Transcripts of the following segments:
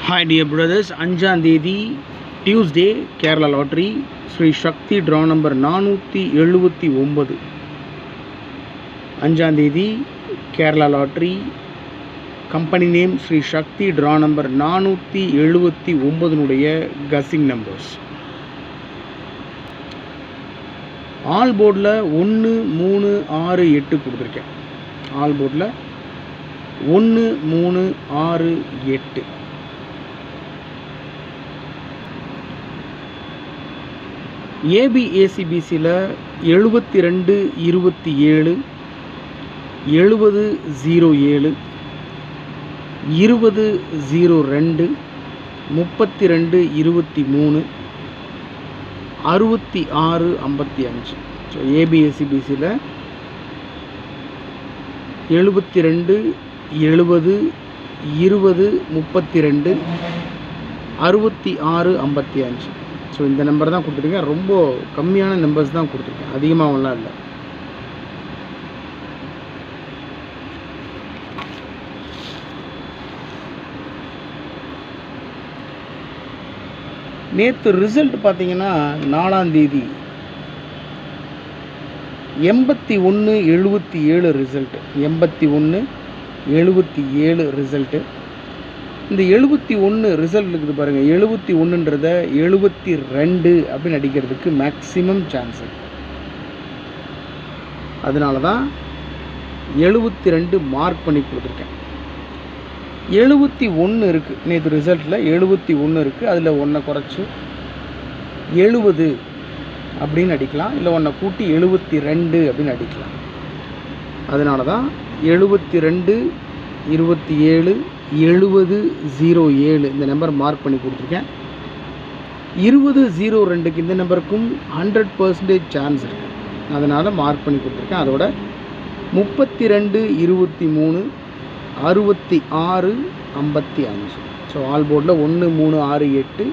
Hi dear brothers, 5ஆம் தேதி Tuesday Kerala lottery Sri Shakthi draw number 479. 5ஆம் தேதி Kerala lottery company name Sri Shakthi draw number 479 guessing numbers. All போர்டில் 1 3 6 8 கொடுத்துருக்கேன். ஆல் போர்டில் 1 3 6 8. ஏபிஏசிபிசியில் 72 27 70 07 20 02 32 23 66 55. ஸோ ஏபிஎஸ்சிபிசியில் 72 70 20 32 66 55. ஸோ இந்த நம்பர் தான் கொடுத்துருக்கேன். ரொம்ப கம்மியான நம்பர்ஸ் தான் கொடுத்துருக்கேன், அதிகமாகலாம் இல்லை. நேற்று ரிசல்ட் பார்த்தீங்கன்னா 4ஆம் தேதி 81 77 ரிசல்ட்டு. 81 77 ரிசல்ட்டு. இந்த 71 ரிசல்ட் இருக்குது பாருங்கள். 71ன்றத 72 அப்படின்னு அடிக்கிறதுக்கு மேக்ஸிமம் சான்ஸ் இருக்குது. அதனால தான் 72 மார்க் பண்ணி கொடுத்துருக்கேன். 71 இருக்குது நேற்று ரிசல்ட்டில். 71 இருக்குது. அதில் 1 குறைச்சி 70 அப்படின்னு அடிக்கலாம், இல்லை 1 கூட்டி 72 அப்படின்னு அடிக்கலாம். அதனால தான் 72 27 70 07 இந்த நம்பர் மார்க் பண்ணி கொடுத்துருக்கேன். 20 02க்கு இந்த நம்பருக்கும் 100% சான்ஸ் இருக்குது. அதனால் மார்க் பண்ணி கொடுத்துருக்கேன். அதோட 32 23 66 55. ஸோ ஆல் போர்டில் 1 3 6 8,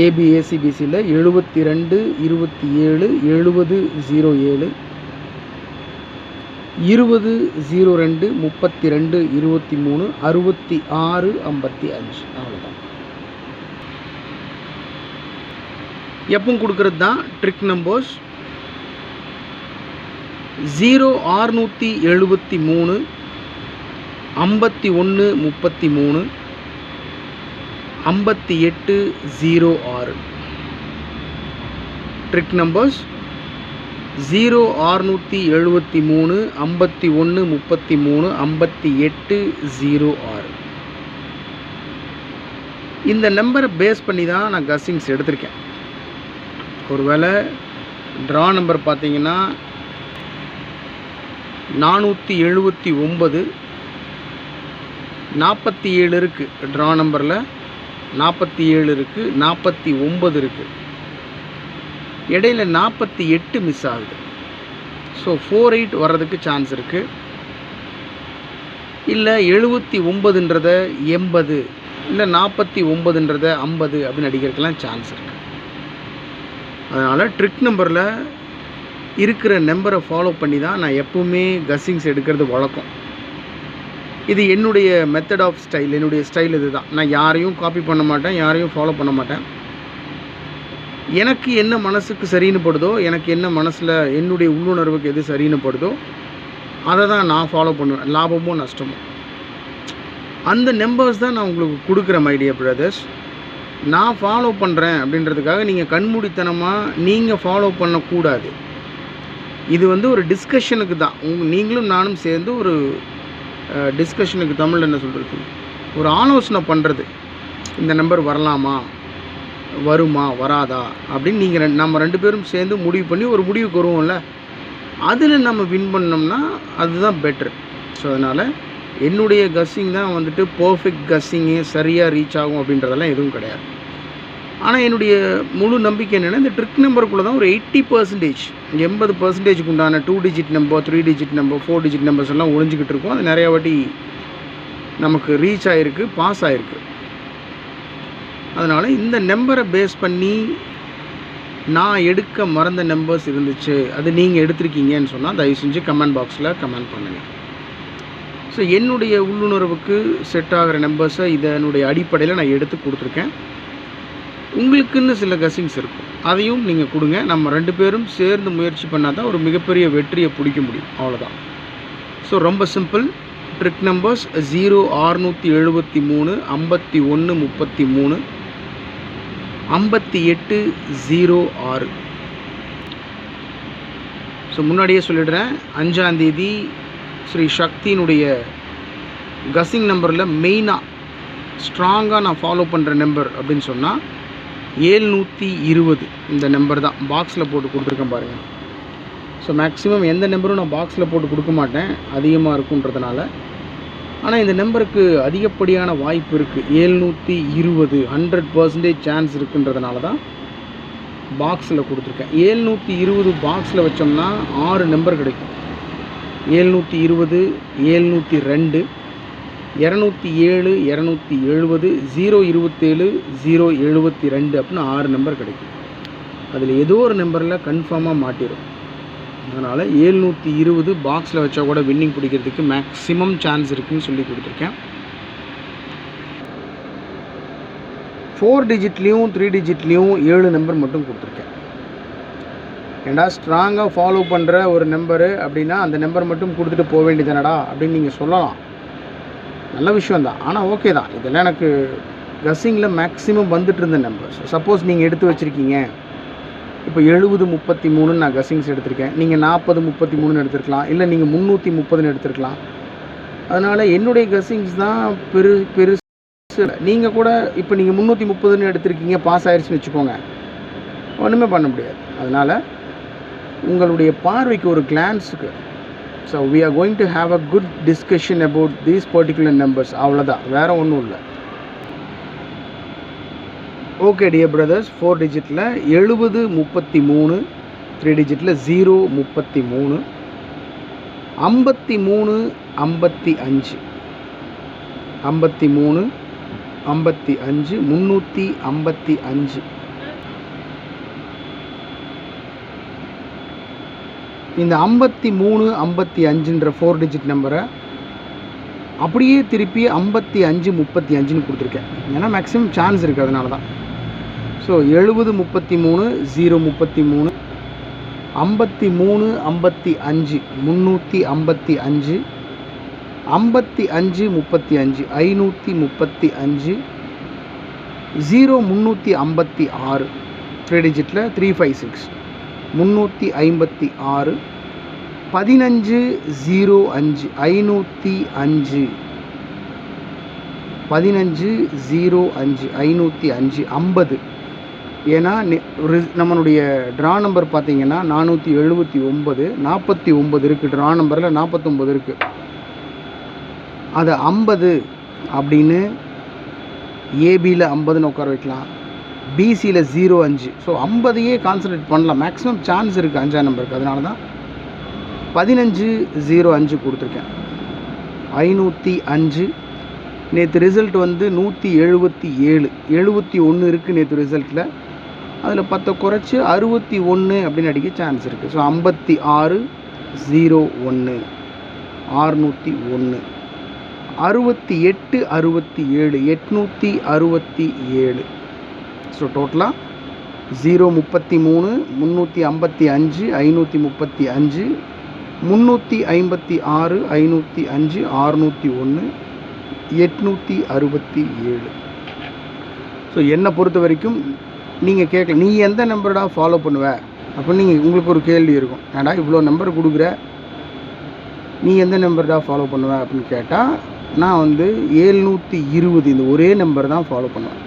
ஏபிஏசிபிசியில் 72 27 70 07 20 02 32 23 66 55. அவ்வளோதான். எப்பவும் கொடுக்கறது தான் ட்ரிக் நம்பர்ஸ். 0 673 51 33 58 06. Trick numbers 0 673 51 33 58 06. இந்த நம்பரை பேஸ் பண்ணி தான் நான் கஸ்ஸிங்ஸ் எடுத்திருக்கேன். ஒருவேளை ட்ரா நம்பர் பார்த்தீங்கன்னா 479 47 இருக்குது. ட்ரா நம்பரில் 47 இருக்குது, 49 இருக்குது. இடையில 48 மிஸ் ஆகுது. ஸோ 48 வர்றதுக்கு சான்ஸ் இருக்குது. இல்லை 79ன்றத 80, இல்லை 49ன்றத 50 அப்படின்னு அடிக்கிறதுக்கெலாம் சான்ஸ் இருக்குது. அதனால் ட்ரிக் நம்பரில் இருக்கிற நம்பரை ஃபாலோ பண்ணி தான் நான் எப்போவுமே கஸ்ஸிங்ஸ் எடுக்கிறது வழக்கம். இது என்னுடைய மெத்தட் ஆஃப் ஸ்டைல், என்னுடைய ஸ்டைல் இது தான். நான் யாரையும் காப்பி பண்ண மாட்டேன், யாரையும் ஃபாலோ பண்ண மாட்டேன். எனக்கு என்ன மனசுக்கு சரின்னு படுதோ, எனக்கு என்ன மனசில் என்னுடைய உள்ளுணர்வுக்கு எது சரின்னு படுதோ அதை தான் நான் ஃபாலோ பண்ணுவேன், லாபமோ நஷ்டமோ. அந்த நம்பர்ஸ் தான் நான் உங்களுக்கு கொடுக்குறேன் மை டியர் பிரதர்ஸ். நான் ஃபாலோ பண்ணுறேன் அப்படின்றதுக்காக நீங்கள் கண்மூடித்தனமாக நீங்கள் ஃபாலோ பண்ணக்கூடாது. இது ஒரு டிஸ்கஷனுக்கு தான். நீங்களும் நானும் சேர்ந்து ஒரு டிஸ்கஷனுக்கு, தமிழில் என்ன சொல்கிறது, ஒரு ஆலோசனை பண்ணுறது. இந்த நம்பர் வரலாமா, வருமா, வராதா அப்படின்னு நீங்கள் நம்ம 2 பேரும் சேர்ந்து முடிவு பண்ணி ஒரு முடிவுக்கு வருவோம்ல, அதில் நம்ம வின் பண்ணோம்னா அதுதான் பெட்ரு. ஸோ அதனால் என்னுடைய கஸ்ஸிங் தான் பர்ஃபெக்ட் கஸ்ஸிங்கு, சரியாக ரீச் ஆகும் அப்படின்றதெல்லாம் எதுவும் கிடையாது. ஆனால் என்னுடைய முழு நம்பிக்கை என்னென்னா, இந்த ட்ரிக் நம்பருக்குள்ளே தான் ஒரு 80%, 80%க்கு உண்டான 2 digit number, 3 digit number, 4 digit numbers எல்லாம் ஒழிஞ்சிக்கிட்டு இருக்கும். அது நிறையா வாட்டி நமக்கு ரீச் ஆகிருக்கு, பாஸ் ஆகிருக்கு. அதனால் இந்த நம்பரை பேஸ் பண்ணி நான் எடுக்க மறந்த நம்பர்ஸ் இருந்துச்சு, அது நீங்கள் எடுத்திருக்கீங்கன்னு சொன்னால் தயவு செஞ்சு கமெண்ட் பாக்ஸில் கமெண்ட் பண்ணுங்கள். ஸோ என்னுடைய உள்ளுணர்வுக்கு செட் ஆகிற நம்பர்ஸை இதனுடைய அடிப்படையில் நான் எடுத்து கொடுத்துருக்கேன். உங்களுக்குன்னு சில கெஸ்ஸிங்ஸ் இருக்கும், அதையும் நீங்கள் கொடுங்க. நம்ம 2 பேரும் சேர்ந்து முயற்சி பண்ணால் தான் ஒரு மிகப்பெரிய வெற்றியை பிடிக்க முடியும். அவ்வளோதான். ஸோ ரொம்ப சிம்பிள். Trick numbers 0 673 51 33 58 06. ஸோ முன்னாடியே சொல்லிடுறேன், 5ஆம் தேதி ஸ்ரீ சக்தியினுடைய கஸ்ஸிங் நம்பரில் மெயினாக ஸ்ட்ராங்காக நான் ஃபாலோ பண்ணுற நம்பர் அப்படின்னு சொன்னால் 720 இந்த நம்பர் தான். பாக்ஸில் போட்டு கொடுத்துருக்கேன் பாருங்கள். ஸோ மேக்ஸிமம் எந்த நம்பரும் நான் பாக்ஸில் போட்டு கொடுக்க மாட்டேன், அதிகமாக இருக்குன்றதுனால. ஆனால் இந்த நம்பருக்கு அதிகப்படியான வாய்ப்பு இருக்குது. 720 100% சான்ஸ் இருக்குன்றதுனால தான் பாக்ஸில் கொடுத்துருக்கேன். 720 பாக்ஸில் வச்சோம்னா 6 நம்பர் கிடைக்கும். 720 702 207 270 027 072 அப்படின்னு 6 நம்பர் கிடைக்கும். அதில் ஏதோ ஒரு நம்பரில் கன்ஃபார்மாக மாட்டிடும். அதனால் 720 பாக்ஸில் வச்சா கூட வின்னிங் பிடிக்கிறதுக்கு மேக்ஸிமம் சான்ஸ் இருக்குதுன்னு சொல்லி கொடுத்துருக்கேன். 4 டிஜிட்லேயும் 3 டிஜிட்லேயும் 7 நம்பர் மட்டும் கொடுத்துருக்கேன். ஏண்டா ஸ்ட்ராங்காக ஃபாலோ பண்ணுற ஒரு நம்பரு அப்படின்னா அந்த நம்பர் மட்டும் கொடுத்துட்டு போக வேண்டியதானடா அப்படின்னு நீங்கள் சொல்லலாம். நல்ல விஷயந்தான், ஆனால் ஓகே தான். இதெல்லாம் எனக்கு கஸ்ஸிங்கில் மேக்ஸிமம் வந்துட்டு இருந்த நம்பர்ஸ். சப்போஸ் நீங்கள் எடுத்து வச்சுருக்கீங்க, இப்போ 70 33 நான் கஸ்ஸிங்ஸ் எடுத்திருக்கேன், நீங்கள் 40 33 எடுத்துருக்கலாம், இல்லை நீங்கள் 330 எடுத்துருக்கலாம். அதனால் என்னுடைய கஸ்ஸிங்ஸ் தான் பெருசு. நீங்கள் கூட இப்போ நீங்கள் 330 எடுத்திருக்கீங்க, பாஸ் ஆயிடுச்சுன்னு வச்சுக்கோங்க, ஒன்றுமே பண்ண முடியாது. அதனால் உங்களுடைய பார்வைக்கு ஒரு கிளான்ஸுக்கு so we are going to have a good discussion about these particular numbers. அவ்வளோதான், வேறு ஒன்றும் இல்லை. Okay dear brothers, 4 டிஜிட்டில் 70 33, 3 டிஜிட்டில் 0 33, 53 55, 53 55 355. இந்த 53 55ன்ற 4 டிஜிட் நம்பரை அப்படியே திருப்பி 55 35ன்னு கொடுத்துருக்கேன். ஏன்னா மேக்ஸிமம் சான்ஸ் இருக்குது, அதனால தான். ஸோ 70 33 0 33 53 55 355 55 35 535 0 356 3 டிஜிட்டில் 356 356 15 05 505 15 05 505 50. ஏன்னா நம்மளுடைய ட்ரா நம்பர் பார்த்தீங்கன்னா 479 49 இருக்குது. ட்ரா நம்பரில் 49 இருக்குது. அதை 50 அப்படின்னு ஏபியில் 50ன்னு உட்கார வைக்கலாம், பிசியில் 05. ஸோ 50யே கான்சன்ட்ரேட் பண்ணலாம், மேக்ஸிமம் சான்ஸ் இருக்குது 5ஆம் நம்பருக்கு. அதனால தான் 15 05 கொடுத்துருக்கேன். 505. நேற்று ரிசல்ட் வந்து 177 71 இருக்குது நேற்று ரிசல்ட்டில். அதில் 10 குறைச்சி 61 அப்படின்னு அடிக்க சான்ஸ் இருக்குது. ஸோ 56 01 601 68 67 867. ஸோ டோட்டலாக 0 33 355 535 356 505 601 867. ஸோ என்னை பொறுத்த வரைக்கும் நீங்கள் கேட்கல, நீ எந்த நம்பர்டா ஃபாலோ பண்ணுவ அப்படின்னு உங்களுக்கு ஒரு கேள்வி இருக்கும். ஏன்டா இவ்வளோ நம்பர் கொடுக்குற, நீ எந்த நம்பர்டா ஃபாலோ பண்ணுவ அப்படின்னு கேட்டால், நான் வந்து 720 இந்த ஒரே நம்பர் தான் ஃபாலோ பண்ணுவேன்.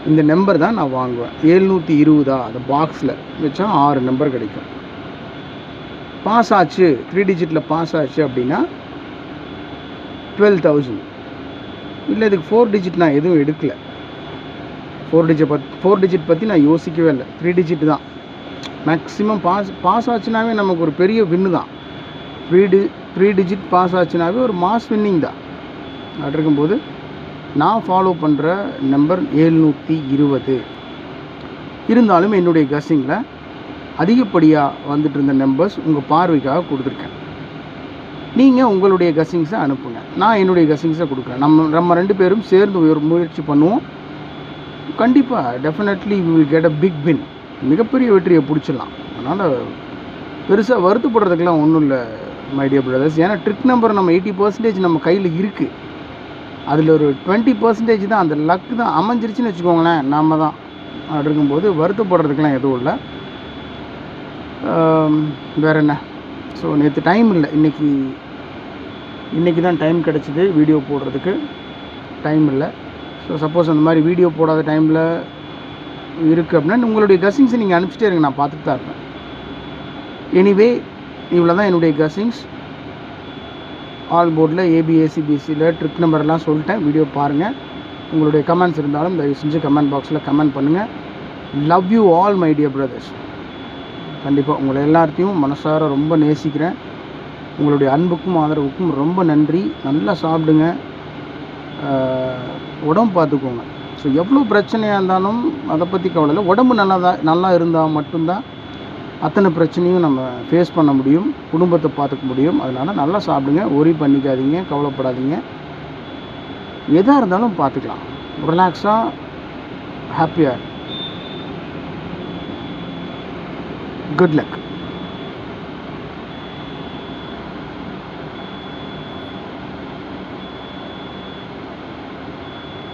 இந்த நம்பர் தான் நான் வாங்குவேன். 720 அந்த பாக்ஸில் வச்சா 6 நம்பர் கிடைக்கும். பாஸ் ஆச்சு, 3 டிஜிட்டில் பாஸ் ஆச்சு அப்படின்னா 12,000. இல்லை இதுக்கு 4 டிஜிட் நான் எதுவும் எடுக்கலை. 4 டிஜிட் பற்றி நான் யோசிக்கவே இல்லை. 3 டிஜிட் தான் மேக்ஸிமம். பாஸ் ஆச்சுனாவே நமக்கு ஒரு பெரிய வின்னு தான். 3 டிஜிட் பாஸ் ஆச்சுனாவே ஒரு மாஸ் வின்னிங் தான். அப்படி இருக்கும்போது நான் ஃபாலோ பண்ணுற நம்பர் 720. இருந்தாலும் என்னுடைய கஸ்ஸிங்கில் அதிகப்படியாக வந்துட்டு இருந்த நம்பர்ஸ் உங்கள் பார்வைக்காக கொடுத்துருக்கேன். நீங்கள் உங்களுடைய கெஸ்ஸிங்ஸை அனுப்புங்க, நான் என்னுடைய கெஸ்ஸிங்ஸை கொடுக்குறேன். நம்ம 2 பேரும் சேர்ந்து ஒரு முயற்சி பண்ணுவோம். கண்டிப்பாக definitely we will get a big win. மிகப்பெரிய வெற்றியை பிடிச்சிடலாம். அதனால் பெருசாக வருத்தப்படுறதுக்கெலாம் ஒன்றும் இல்லை மை டியர் பிரதர்ஸ். ஏன்னா ட்ரிக் நம்பர் நம்ம 80% நம்ம கையில் இருக்குது. அதில் ஒரு 20% தான் அந்த லக்கு தான் அமைஞ்சிருச்சுன்னு வச்சுக்கோங்களேன், நம்ம தான். அப்படி இருக்கும்போது வருத்தப்படுறதுக்கெலாம் எதுவும் இல்லை. வேறு என்ன? ஸோ நேற்று டைம் இல்லை, இன்றைக்கி தான் டைம் கிடச்சிது வீடியோ போடுறதுக்கு. டைம் இல்லை. ஸோ சப்போஸ் அந்த மாதிரி வீடியோ போடாத டைமில் இருக்குது அப்படின்னா உங்களுடைய கெஸ்ஸிங்ஸை நீங்கள் அனுப்பிச்சிட்டே இருங்க, நான் பார்த்துட்டு தான் இருப்பேன். எனிவே இவ்வளோ தான் என்னுடைய கெஸ்ஸிங்ஸ். ஆல் போர்டில் ஏபிஏசிபிசியில் ட்ரிக் நம்பர்லாம் சொல்லிட்டேன். வீடியோ பாருங்கள். உங்களுடைய கமெண்ட்ஸ் இருந்தாலும் தயவு செஞ்சு கமெண்ட் பாக்ஸில் கமெண்ட் பண்ணுங்கள். Love you all my dear brothers. கண்டிப்பாக உங்களை எல்லாத்தையும் மனசார ரொம்ப நேசிக்கிறேன். உங்களுடைய அன்புக்கும் ஆதரவுக்கும் ரொம்ப நன்றி. நல்லா சாப்பிடுங்க, உடம்பு பார்த்துக்கோங்க. ஸோ எவ்வளோ பிரச்சனையாக இருந்தாலும் அதை பற்றி கவலை இல்லை. உடம்பு நல்லா இருந்தால் மட்டும்தான் அத்தனை பிரச்சனையும் நம்ம ஃபேஸ் பண்ண முடியும், குடும்பத்தை பார்த்துக்க முடியும். அதனால் நல்லா சாப்பிடுங்க, ஒரி பண்ணிக்காதீங்க, கவலைப்படாதீங்க. எதாக இருந்தாலும் பார்த்துக்கலாம். ரிலாக்ஸாக ஹாப்பியாக. Good luck.